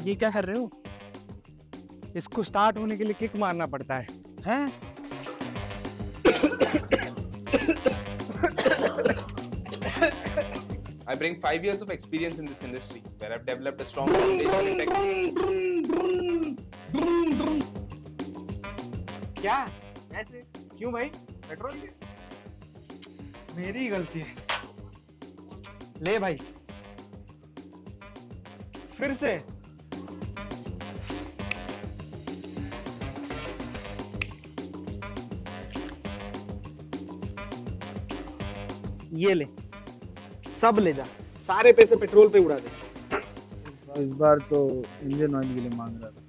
ये क्या कर रहे हो? इसको स्टार्ट होने के लिए किक मारना पड़ता है। हैं? I bring 5 years of experience in this industry, where I've developed a strong foundation in tech. क्या ऐसे क्यों भाई? पेट्रोल के मेरी गलती है। ले भाई फिर से। ये ले, सब ले जा, सारे पैसे पेट्रोल पे उड़ा दे। इस बार तो इंजन ऑयल के लिए मांग रहा था।